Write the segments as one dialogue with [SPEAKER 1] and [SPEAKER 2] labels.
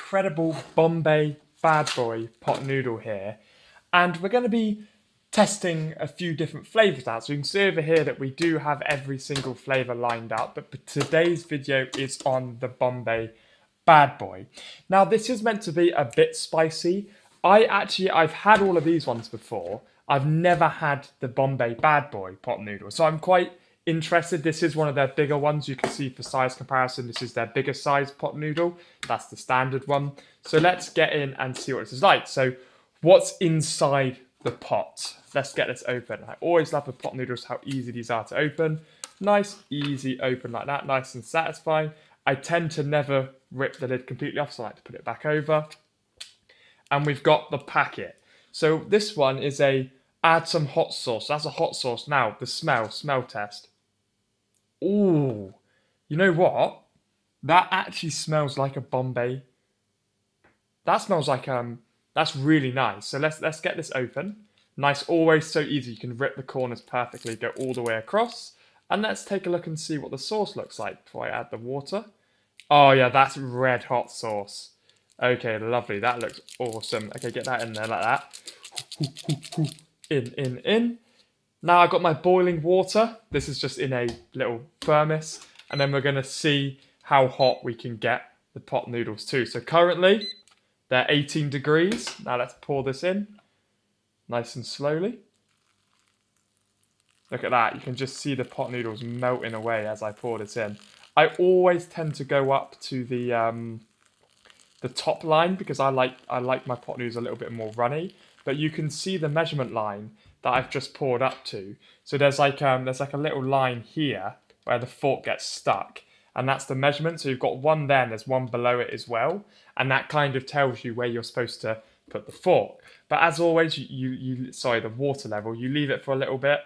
[SPEAKER 1] incredible Bombay Bad Boy pot noodle here. And we're going to be testing a few different flavours out. So you can see over here that we do have every single flavour lined up. But today's video is on the Bombay Bad Boy. Now this is meant to be a bit spicy. I've had all of these ones before. I've never had the Bombay Bad Boy pot noodle. So I'm quite interested. This is one of their bigger ones. You can see for size comparison, this is their bigger size pot noodle. That's the standard one. So let's get in and see what this is like. So what's inside the pot? Let's get this open. I always love the pot noodles, how easy these are to open. Nice, easy open like that, nice and satisfying. I tend to never rip the lid completely off, so I like to put it back over. And we've got the packet. So this one is a add some hot sauce. That's a hot sauce. Now, the smell test. Ooh, you know what? That actually smells like a Bombay. That smells like, that's really nice. So let's get this open. Nice, always so easy. You can rip the corners perfectly, go all the way across. And let's take a look and see what the sauce looks like before I add the water. Oh yeah, that's red hot sauce. Okay, lovely. That looks awesome. Okay, get that in there like that. In. Now I've got my boiling water. This is just in a little thermos. And then we're going to see how hot we can get the pot noodles too. So currently, they're 18 degrees. Now let's pour this in. Nice and slowly. Look at that. You can just see the pot noodles melting away as I pour this in. I always tend to go up to the top line because I like my pot noodles a little bit more runny. But you can see the measurement line that I've just poured up to. So there's like a little line here where the fork gets stuck, and that's the measurement. So you've got one there and there's one below it as well, and that kind of tells you where you're supposed to put the fork. But as always, the water level, you leave it for a little bit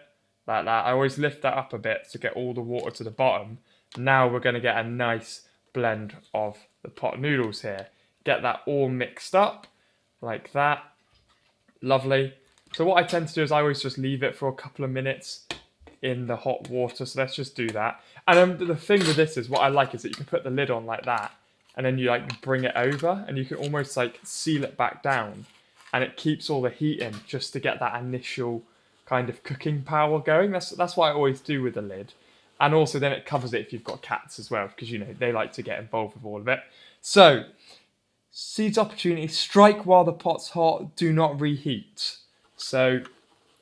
[SPEAKER 1] like that. I always lift that up a bit to get all the water to the bottom. Now we're going to get a nice blend of the pot noodles here. Get that all mixed up like that. Lovely. So what I tend to do is I always just leave it for a couple of minutes in the hot water. So let's just do that. And the thing with this is what I like is that you can put the lid on like that, and then you like bring it over, and you can almost like seal it back down, and it keeps all the heat in just to get that initial kind of cooking power going. That's what I always do with the lid. And also then it covers it if you've got cats as well, because you know they like to get involved with all of it. So seize opportunity, strike while the pot's hot, do not reheat. So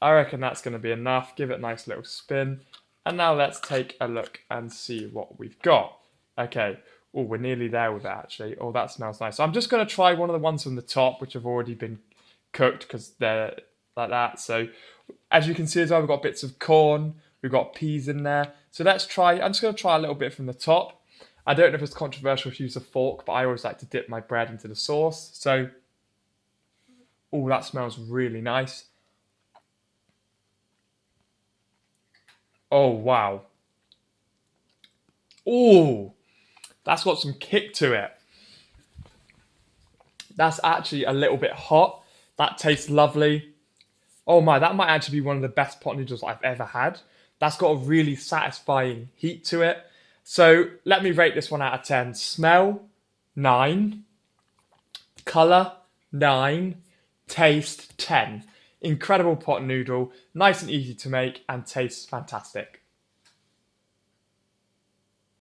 [SPEAKER 1] I reckon that's going to be enough. Give it a nice little spin. And now let's take a look and see what we've got. Okay. Oh, we're nearly there with it actually. Oh, that smells nice. So I'm just going to try one of the ones from the top, which have already been cooked because they're like that. So as you can see as well, we've got bits of corn. We've got peas in there. So let's try. I'm just going to try a little bit from the top. I don't know if it's controversial to use a fork, but I always like to dip my bread into the sauce. So, oh, that smells really nice. Oh, wow. Oh, that's got some kick to it. That's actually a little bit hot. That tastes lovely. Oh my, that might actually be one of the best pot noodles I've ever had. That's got a really satisfying heat to it. So let me rate this one out of 10. Smell, 9. Colour, 9. Taste, 10. Incredible pot noodle, nice and easy to make, and tastes fantastic.